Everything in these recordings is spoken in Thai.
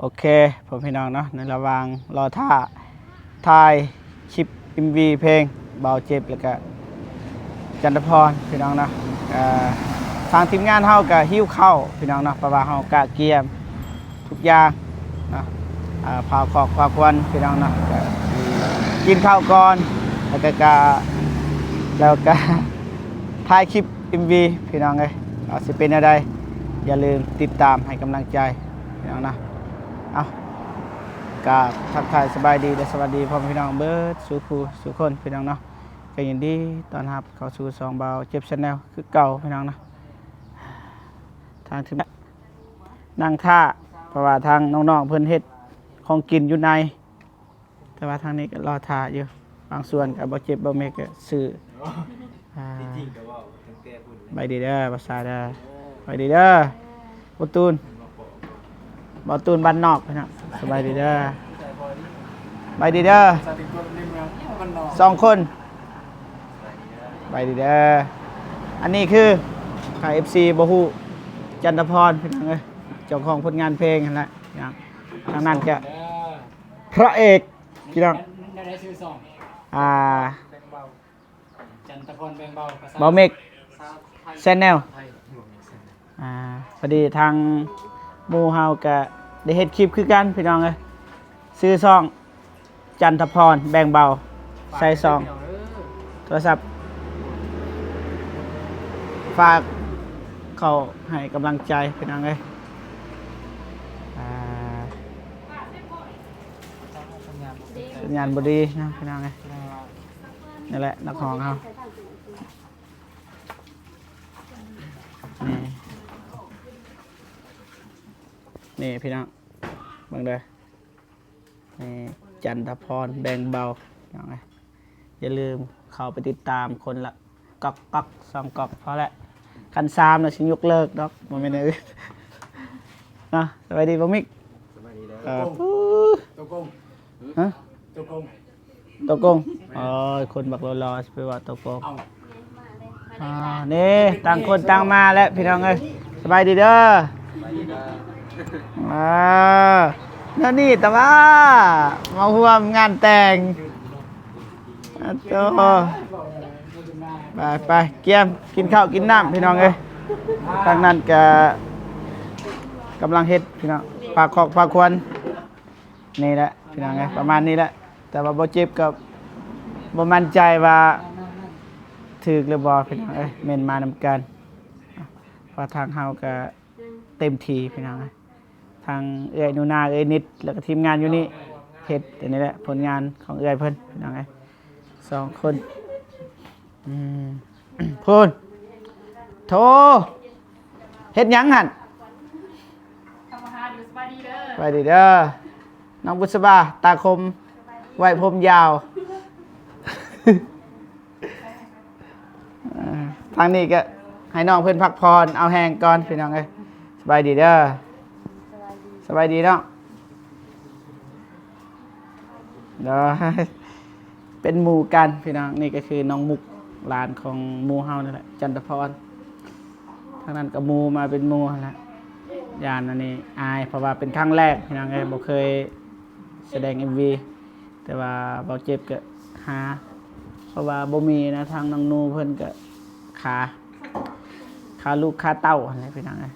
โอเคผมพี่น้องเนาะในระหว่างรอท่าถ่ายคลิป MV เพลงเบาเจ็บแล้วก็จันทพรพี่น้องเนาะทางทีมงานเฮาก็หิ้วเข้าพี่น้องเนาะเพราะว่าเฮากะเกียมทุกอย่างเนาะพาคอกพาควันพี่น้องเนาะกินข้าวก่อนแล้วก็ถ่ายคลิป MV พี่น้องเลยเอาสิเป็นอะไรอย่าลืมติดตามให้กำลังใจพี่น้องนะเอากราบทักทายสบายดีและสวัสดีพ่อพี่น้องเบิร์ดสู่ครูสู่คนพี่น้องเนาะก็ยินดีตอนรับเข้าสู่ซองเบาเจ็บชาแนลคือเก่าพี่น้องนะทางถึงนั่งท่าเพราะว่าทางน้องๆเพิ่นเฮ็ดของกินอยู่ในแต่ว่าทางนี้ก็รอท่าอยู่บางส่วนก็บ่เจ็บบ่เมกก็ซื้อใบดีเด้อภาษาเด้อใบดีเด้อบ่ตูนบ้านนอกนะสบายดีเด้อใบดีเด้อ2 คนใบดีเด้ออันนี้คือขาย FC บ่ฮู้จันทพรพี่น้องเอ้ยเจ้าของผลงานเพลงนั่นแหละอย่างทางนั้นจะพระเอกพี่น้องได้ชื่อสองจันทพรแบงเบาเบาเมกแชนแนลพอดีทางหมู่เฮาก็ได้เฮ็ดคลิปคือกันพี่น้องเอ้ยซื้อซองจันทพรแบงเบาใส่ซองโทรศัพท์ฝากเขาให้กำลังใจพี่น้องเอ้ยสัญญาณบ่ดีนะพี่น้องเอ้ยนี่แหละนักร้องเฮานี่พี่น้องบังเด้อนี่จันทพรแบงเบาอย่าลืมเข้าไปติดตามคนละก๊อก2 ก๊อกพอแล้วคัน3น่ะสิยกเลิกดอกบ่แม่นอื่นเนาะสวัสดีบ่มิกสวัสดีเด้อตัวกงฮะตัวกงคนบักรอๆสิไปว่าตัวกงนี่ต่างคนต่างมาแล้วพี่น้องเอ้ยสบายดีเด้อนั่นนี่แต่ว่ามาร่วมงานแต่งไปเกี่ยมกินข้าวกินน้ำพี่น้องเอ้ยทางนั้นก็กำลังเฮ็ดพี่น้องฝากคอกฝากควรนี่แหละพี่น้องเอ้ยประมาณนี้แหละแต่ว่าบ่เจ็บกับบ่มั่นใจว่าถึกหรือบ่พี่น้องเอ้ยเม่นมานำกันเพราะทางเฮาก็เต็มทีพี่น้องทางเอื้อยนูนาเอื้อยนิดแล้วก็ทีมงานอยู่นี่เฮ็ดอันนี้แหละผลงานของเอื้อยเพิ่นพี่น้อง2 คนพูนโทเฮ็ดหยังหั่นสบายดีเด้อน้องบุษบาตาคมไว้ผมยาวทางนี้ก็ให้น้องเพิ่นพักผ่อนเอาแห้งก่อนพี่น้องเอ้ยสบายดีเด้อสบายดีเนาะเด้อเป็นหมู่กันพี่น้องนี่ก็คือน้องมุกหลานของหมู่เฮานั่นแหละจันทพรทางนั้นก็หมู่มาเป็นหมู่นั่นแหละยานอันนี้อายเพราะว่าเป็นครั้งแรกพี่น้องเอ้ยบ่เคยแสดง MV แต่ว่าเบาเจ็บก็หาเพราะว่าบ่มีนะทางน้องนูเพิ่นก็ขาลูกขาเต้าอะไรพี่น้องเอ้ย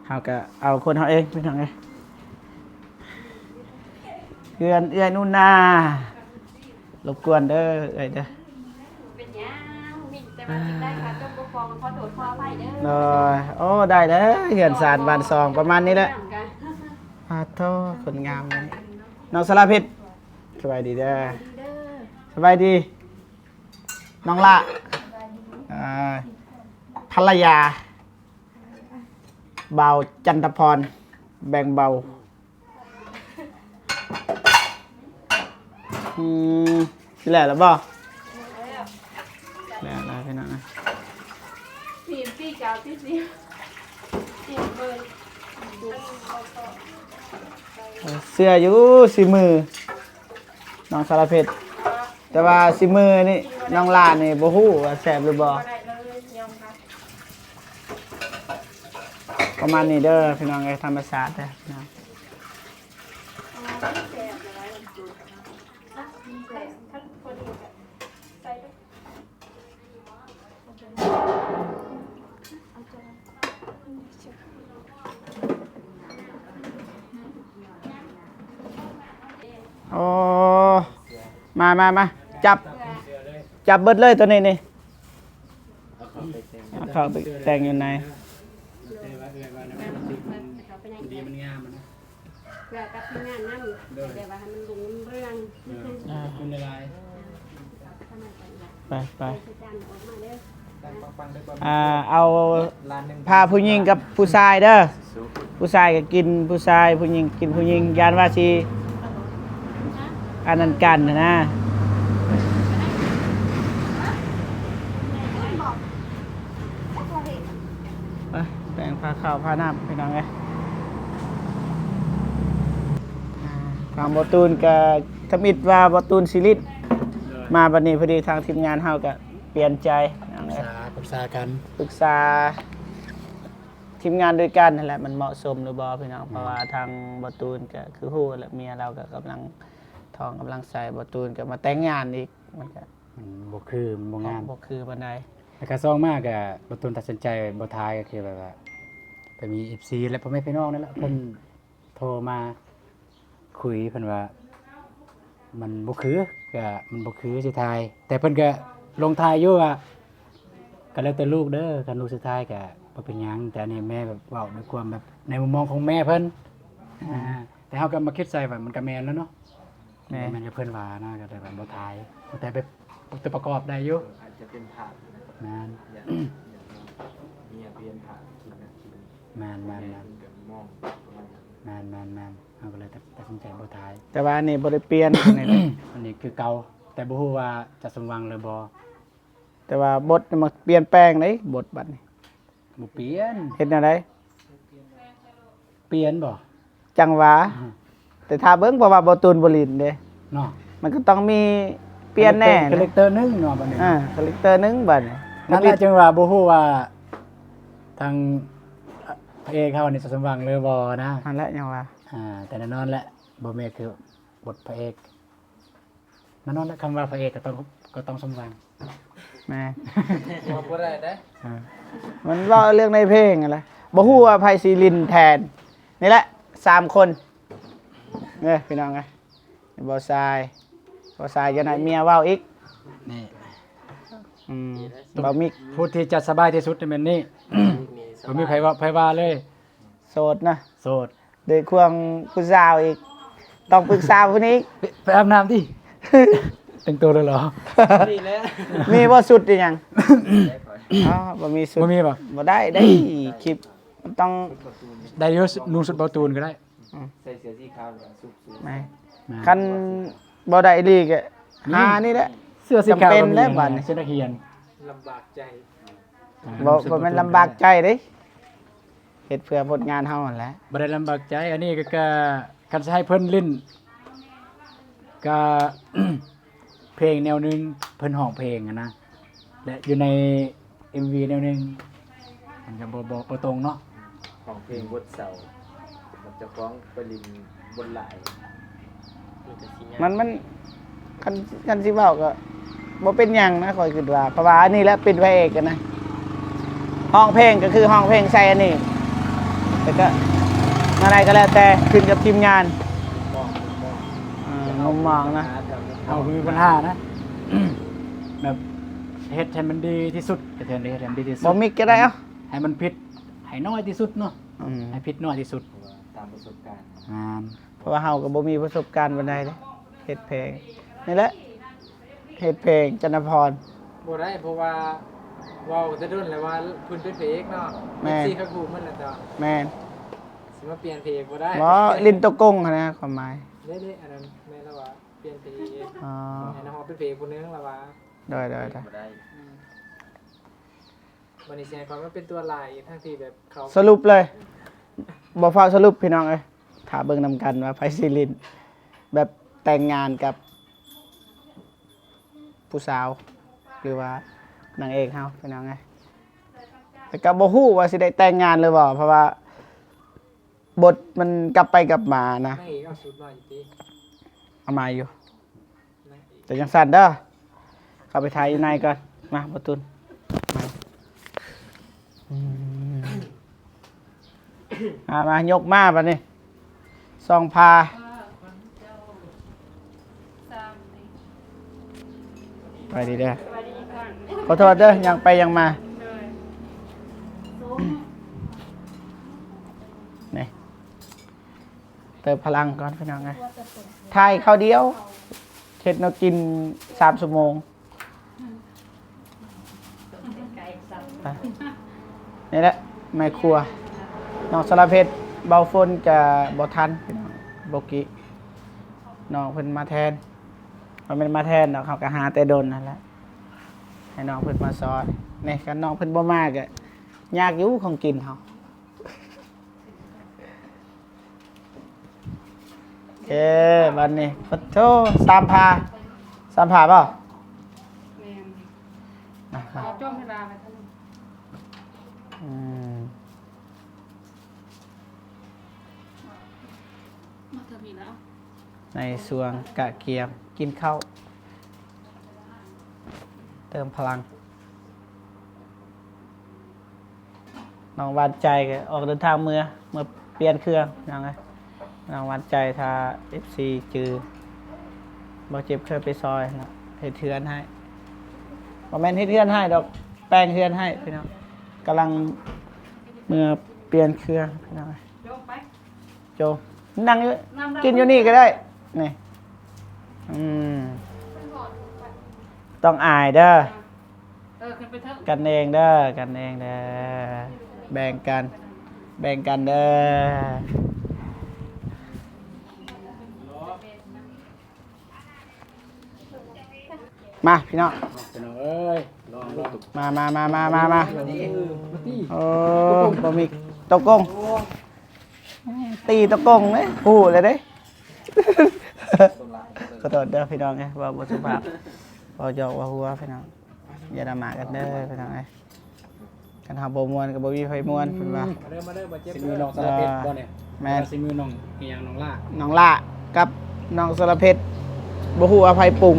เฮาก็เอาคนเฮาเองพี่น้องเอ้ยเอื้อยนู่นน่ะรบกวนเด้อเอ้ยเด้อเป็นหยังมีแต่ว่าสิได้ค่ะจบบ่ฟ้องขอโทษขออภัยเด้อโอ้ได้เด้อเฮือนสารบ้านซองประมาณนี้แหละโทษคนงามเลยน้องสลาเพชรสบายดีเด้อสบายดีน้องละภรรยาเบาจันทพรแบ่งเบาสิแหละแล้วบ่แล้วพี่น้องนะพี่เจ้าพี่สิเบิ่งเสื้ออยู่สีมือน้องสารเพชรแต่ว่าสีมือนี่น้องลานี่บ่ฮู้ว่าแซ่บหรือบ่ โอ้ ประมาณนี้เด้อพี่น้องไอ้ธรรมศาสตร์เด้อนะ โอ้มาจับเบิดเลยตัวนี้นี่เอาเข้าไปแต่งอยู่ไหน ดีมันงามมัน เพื่อกับทีมงานนั่นเดี๋ยวว่าให้มันลุงเรื่อง คุณละลาย ไป คือจานออกมาเด้อ ปังได้ เอา ร้านนึง พาผู้หญิงกับผู้ชายเด้อผู้ชายก็กินผู้ชายผู้หญิงกินผู้หญิงยานว่าสิอันนั้นกันนะไปแบ่งพาข้าวพาน้ำพี่น้องไงทางบอตูนกับทมิดว่าบอตูนซิลิตมาบัดนี้พอดีทางทีมงานเฮาก็เปลี่ยนใจน้องเอ้ย ปรึกษากัน ปรึกษาทีมงานด้วยกันนั่นแหละมันเหมาะสมหรือบอพี่น้องเพราะว่าทางบอตูนก็คือฮู้แหละเมียเราก็กำลังท้องกำลังใส่บอตูนก็มาแต่งงานอีกมันก็ บ่คือมันบ่งาม บ่คือปานใด แล้วก็ซ่องมากอ่ะบ่ตุนตัดสินใจบ่ทายก็คือแบบว่าก็มี FC และพ่อแม่พี่น้องนั่นแหละเพิ่นโทรมาคุยเพิ่นว่า มันบ่คือก็มันบ่คือสิทาย แต่เพิ่นก็ลงทายอยู่ว่าก็แล้วแต่ลูกเด้อคันลูกสิทายก็บ่เป็นหยังแต่อันนี้แม่แบบเว้าด้วยความแบบในมุมมองของแม่เพิ่นแต่เฮาก็มาคิดใส่ว่ามันก็แม่นแล้วเนาะ แหม่ มันจะเพิ่นว่านะก็แต่แบบบ่ทายแต่ไปตัวประกอบได้อยู่ อาจจะเป็นผ่าน นั่น อย่างเมียเพียนผ่านกินนะกิน แม่น แม่คุณกับมองประมาณนั้น เอาก็เลยตัดสินใจบ่ทาย แต่ว่าอันนี้บ่ได้เปลี่ยน อันนี้นะ อันนี้คือเก่าแต่บ่ฮู้ว่าจะสมหวังหรือบ่ แต่ว่าบทมันเปลี่ยนแปลงเด้บทบัดนี้ บ่เปลี่ยน เฮ็ดแนวใด เปลี่ยนบ่ จังหวะแต่ถ้าเบิ่งเพราะว่าบอตูนบ่ลินเด้ เนาะ มันก็ต้องมีเปลี่ยนแน่ คาแรคเตอร์นึงเนาะบัดนี้ คาแรคเตอร์หนึงบัดนี้ นั่นแหละจึงว่าบ่ฮู้ว่าทางพระเอกเขานี่จะสมหวังหรือบ่นะ นั่นแหละยังว่า แต่แน่นอนแหละบ่แม่นคือบทพระเอกแน่นอนแหละคำว่าพระเอกก็ต้องสมหวัง แม่ บอกว่าได้ได้ มันเว่าเรื่องในเพลงอะไรบ่ฮู้ว่าไผสิลินแทน นี่แหละ3คนเนี่ยพี่น้องไงบ่ทรายจะไหนเมียเว้าอีก นี่ บ่มิก พูดที่จะสบายที่สุดนี่แม่นนี่ บ่มีไผว่าเลย โสดนะ โสด ด้วยควงผู้สาวอีก ต้องปรึกษาผู้นี้ ไปอาบน้ำดิ แต่งตัวเลยเหรอ นี่แหละ มีบ่สุดอีหยังอ๋อบ่มีสุด บ่มีป่ะ บ่ได้คลิปมันต้อง ได้อยนุ่งสุดเบาตูนก็ได้ ใส่เสื้อสีขาวสุก แหม่คันบ่ได้อีหลีก็หานี่แหละ เสื้อสีขาว จำเป็น ก็มี แล้วบัดนี้ เสื้อนักเรียน ลำบากใจ บ่แม่นลำบากใจเด้เฮ็ดเพื่อผลงานเฮานั่นแหละ บ่ได้ลำบากใจ อันนี้ก็คันสิให้เพิ่นลิ้นก็ เพลงแนวหนึงเพิ่นร้องเพลงอะนะและอยู่ใน MV แนวหนึงมันก็บ่ตรงเนาะ ของเพลงบทเสามันจะฟ้องไปลินบนหลาย มันคันสิเว้าก็บ่เป็นหยังนะข่อยคิดว่าเพราะว่าอันนี้แหละเป็นพระเอกอะนะห้องเพลงก็คือห้องเพลงใส่อันนี้แต่ก็อะไรก็แล้วแต่ขึ้นกับทีมงาน มอง มุมมองนะ เอาคือปัญหานะ แบบเฮ็ดให้มันดีที่สุดก็เฮ็ดให้มันดีที่สุด บ่มิกก็ได้เอ้า ให้มันผิดให้น้อยที่สุดเนาะ อืม ให้ผิดน้อยที่สุด ตามประสบการณ์ เพราะว่าเฮาก็บ่มีประสบการณ์ปานใดเด้เฮ็ดเพลงนี่แหละเฮ็ดเพลงจันทพร บ่ได้เพราะว่าเว้าจะโดนแล้วว่าคุณเป็นเพลงเนาะ แม่ ซีเขาถูกมันน่ะจ้ะ แม่น สิมาเปลี่ยนเพลงบ่ได้ บ่ลิ้นตะกงหั้นนะความหมาย เด้ๆอันนั้นแม่นแล้วว่าเปลี่ยนเพลง อ๋อ ให้น้องเป็นเพลงผู้นึงแล้วว่า ได้ วันนี้แสดงความว่าเป็นตัวลายทั้งที่แบบเขา สรุปเลยบ่ฟ้าวสรุปพี่น้องเอ้ยถ้าเบิ่งนำกันว่าไผสิลินแบบแต่งงานกับผู้สาวหรือว่านางเอกเฮาพี่น้องเอ้ยแต่ก็บ่ฮู้ว่าสิได้แต่งงานหรือบ่เพราะว่า บทมันกลับไปกลับมานะ ไม่เอาสุดมาอยู่ติ เอามาอยู่แต่ยังสั่นเด้อเข้าไปถ่ายอยู่ในก่อนมาประตุนมายกมาบัดนี้ซองพาไปดีเด้อขอโทษเด้อยังไปยังมานี่เติมพลังก่อนพี่น้องไงถ่ายข้าวเดียวเช็ดเรากิน3 ชั่วโมงไปนี่แหละแม่ครัวน้องสารเพชรเบาฝนจะบ่ทันพี่น้องโบกิน้องเพิ่นมาแทนมันเป็นมาแทนเนาะเขาก็หาแต่ดนนั่นแหละให้น้องเพิ่นมาซอยนี่กันน้องเพิ่นบ่มากอะยากอยู่ของกินเฮาโอเคบัดนี้ปะโถ3 พาเปล่า แม่น นะครับ เอาจ้องเวลาไปท่าน อืม มาเถอะพี่แล้ว ในส่วนกะเกียมกินข้าวเติมพลังน้องหวานใจก็ออกเดินทางเมื่อเปลี่ยนเครื่องยังไงน้องหวานใจถ้า FC จือบ่เจ็บเคยไปซอยนะเฮ็ดเทือนให้บ่แม่นเฮ็ดเทือนให้ดอกแปลงเทือนให้พี่น้องกำลังเมื่อเปลี่ยนเครื่องพี่น้อง โยกไป โจนั่งอยู่ นั่งได้ กินอยู่นี่ก็ได้นี่อืมต้องอายเด้อ ขึ้นไปเถอะ กันเองเด้อกันเองเด้อแบ่งกันเด้อมาพี่น้อง พี่น้องเอ้ยลองดู มาโอ้บะหมี่ตะกงตีตะกงเลยพูดเลยเด้ ขอโทษเด้อพี่น้องไงว่าบ่สุภาพบ่หยอกว่าหัวพี่น้องอย่าด่ามากันเด้อพี่น้องไงกันหาบ่ม่วนก็บ่มีไผม่วนเพิ่นว่า มาเด้อบ่เจ็บ สิมือน้องสารเพชรบ่เนี่ย แม่น สิมือน้องอีหยังน้องล่า น้องล่ากับน้องสรเพชรบ่ฮู้อภัยปรุง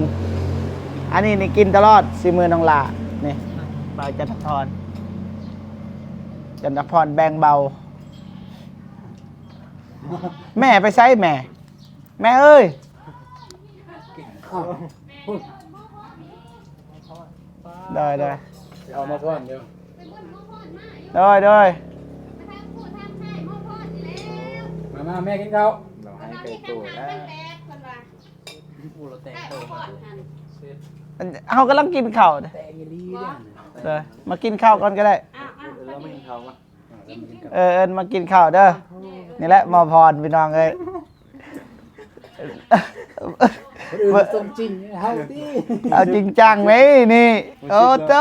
อันนี้นี่กินตลอดสิมือน้องล่านี่บ่าวจันทพรแบ่งเบา แม่ไปไสแม่เอ้ย ได้ เอามาพ่อนเดี๋ยว มาแม่กินข้าว เราให้ไก่ตัวแล้ว เขากำลังกินข้าวเด้อ แต่งลีเนี่ย เด้อมากินข้าวก่อนก็ได้ เราไม่เห็นเขาวะ เอิญมากินข้าวเด้อ นี่แหละหมอพรพี่น้องเอ้ย คนอื่นส่งจริงเฮาติ เอาจริงจังไหมนี่ โอ้โต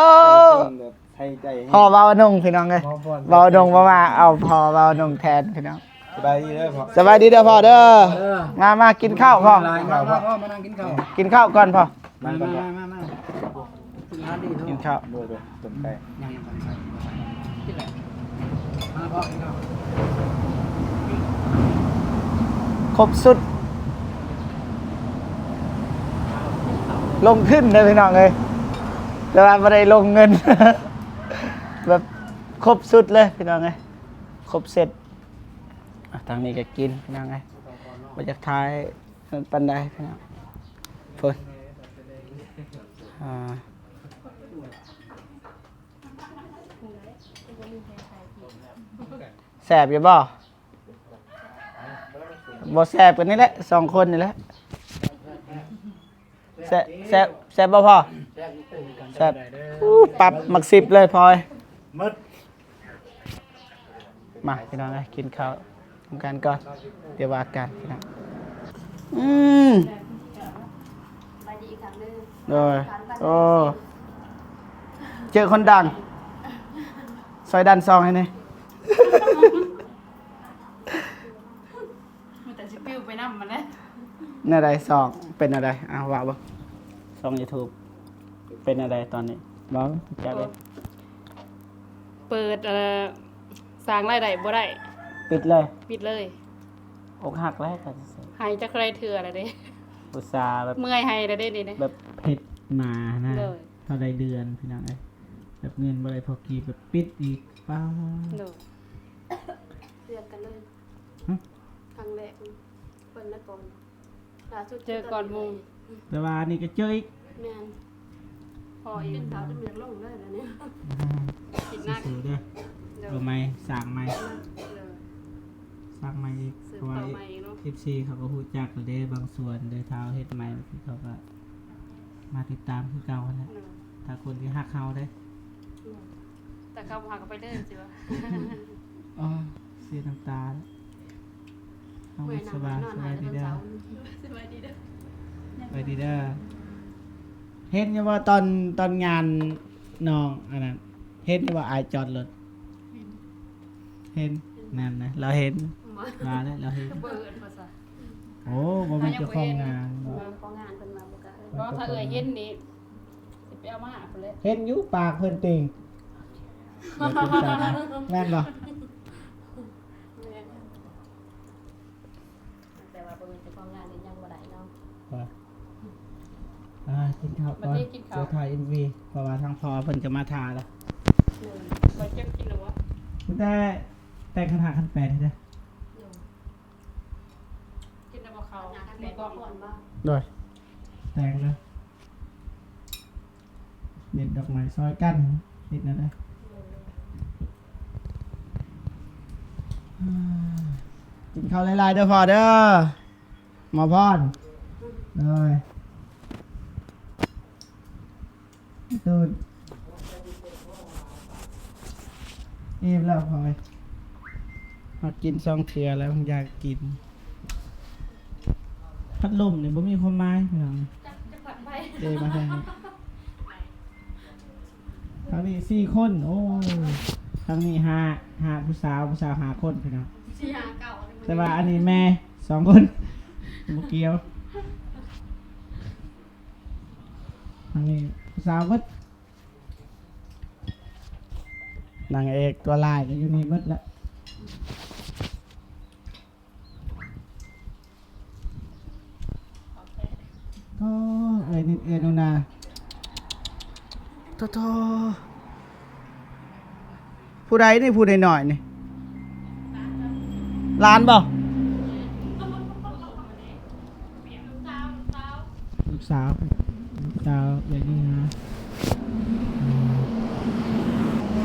ให้ใจ พ่อเบาหนงพี่น้องเอ้ยเบาหนงมาเอาพ่อเบาหนงแทนพี่น้อง สบายดีเด้อพ่อ สบายดีเด้อพ่อเด้อ เออ มากินข้าวพ่อ มานั่งกินข้าว กินข้าวก่อนพ่อ มาดี กินข้าว ด้วยต้นไก่ ยังกินแหละมาพ่อกินข้าว ครบสุด ลงขึ้นเลยพี่น้องเลยแต่ว่าไม่ได้ลงเงิน แบบครบสุดเลยพี่น้องเลยครบเสร็จอ่ะทางนี้ก็กินพี่น้องเลยมาจากท้ายปันไดพี่น้องฝนแสบอยู่บ่บ่แสบกันนี่แหละ2 คนนี่แหละแสบบ่พอแสบปรับหมัก10เลยพลอยมาพี่น้องเลยกินข้าวทำการก่อนเดี๋ยวว่ากันพี่น้องไปดีอีกครั้งหนึง โดยโอ้เจอคนดังซอยดันซองให้นี่ มันแต่สิปิ้วไปนำมันนะ ในใดซองเป็นอะไรว่าบ่ซอง YouTube เป็นอะไรตอนนี้บ่จักเลย เปิดสร้างรายได้บ่ได้ ปิดเลย ปิดเลย อกหักแล้วก็ หายจะใครเถื่ออะไรเด้ อุตส่าห์แบบ เมื่อยให้แล้วเด้นี่เด้ แบบเผ็ดมานะ เลย เท่าใดเดือนพี่น้องเอ้ยแบบเงินบ่ได้พอกีแบบปิดอีกป้า โดยเดือนกันเลย ฮะ ครั้งแรกเพิ่นละก่อนล่าสุดเจอก่อนหมู่ แต่ว่านี่ก็เจออีก แม่นพออีกเป็นสาวจะมีลงเลยแล้วเนี่ยกินหนัก สู้เด้อ เดี๋ยว เอาไม้สร้างไม้ เลย สร้างไม้อีก สืบ เพราะว่า ต่อมาอีกเนาะ FC เขาก็ฮู้จักแล้วเด้บางส่วนเด้อเท้าเฮ็ดไม้เขาก็มาติดตามคือเก่านั่นแหละ เออ ถ้าคนที่ฮักเขาเด้อ แต่เขาพากันไปเดินสิวะ อ๋อเสียน้ำตาแล้วเอา เมื่อย สบาย นอน ส หา บาย ย ดี ตอน เด้อ เช้าสบายดีเด้อ สบายดีเด้อเห็นอยู่ว่าตอนงานน้องอันนั้นเห็นอยู่ว่าอายจอดรถเห็นนั่นนะเราเห็น มา มาแล้วเราเห็น เบิดภาษา โอ้บ่แม่นเจ้าของงาน ของงานเพิ่นมาบ่กะเพราะถ้าเอ่ยเห็นนี่สิไปเอามาหาเพิ่นเลย เห็นอยู่ปากเพิ่นติงเดี๋ยวคุณตาแม่นบ่ แต่ว่าบ่มีเจ้าของงานนี่ยังบ่ได้เนาะ ว่ากินข้าวก่อน บัดนี้กินข้าว เดี๋ยวถ่าย MV เพราะว่าทางพอเพิ่นจะมาถ่ายแล้ว บ่เจ็บกินหรอวะ คุณได้แต่งคันหาคันแปดให้ได้ กินแต่บ่เข้าในกองก่อนบ่ ด้วยแต่งเลยเด็ดดอกไม้ซอยกั้นนิดนั่นได้กินข้าวหลายๆเด้อพอเด้อหมาพอนเลยตูนอิ่มแล้วพอยมากินซองเถื่อแล้วอยากกิน พัดลมเนี่ยบ่มีความหมายพี่น้อง จะผัดไป เดมาทางนี้ทางนี้4 คนโอ้ทางนี้ห้าผู้สาว5 คนพี่น้อง สิหาเก่า แต่ว่าอันนี้แม่2 คนบ่เกี่ยวทางนี้ผู้สาวเบิดนางเอกตัวลายก็อยู่นี่เบิดละก็เอ้ยนิดเอ้ยนูนาโตผู้ใดนี่ผู้ใดหน่อยนี่ร้านบ่ลูกสาวอย่างนี้นะ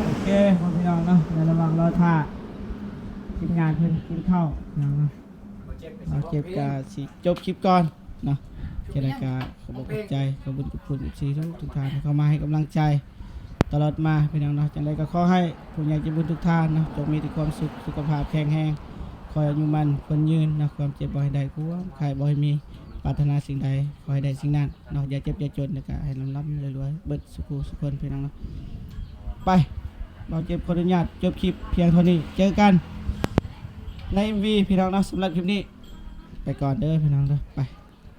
โอเคพ่อพี่น้องเนาะในระหว่างรอท่าทีมงานเพิ่นกินข้าวเนาะเราเก็บกาสิจบคลิปก่อนเนาะเจรจาขอบคุณใจขอบคุณสีทุกท่านที่เข้ามาให้กำลังใจตลอดมาพี่น้องเนาะจังไดก็ขอให้ผู้ใหญ่ใจบุญทุกท่านเนาะจงมีแต่ความสุขสุขภาพแข็งแรงคอยอายุมันคนยืนนะความเจ็บบ่ให้ได้ความใครบ่ให้มีปรารถนาสิ่งใดขอให้ได้สิ่งนั้นเนาะอย่าเจ็บอย่าจนแล้วก็ให้ร่ำรวยๆเบิดสุขสุขคนพี่น้องเนาะไปเราเจ็บขออนุญาตจบคลิปเพียงเท่านี้เจอกันใน MV พี่น้องเนาะสำหรับคลิปนี้ไปก่อนเด้อพี่น้องเด้อไป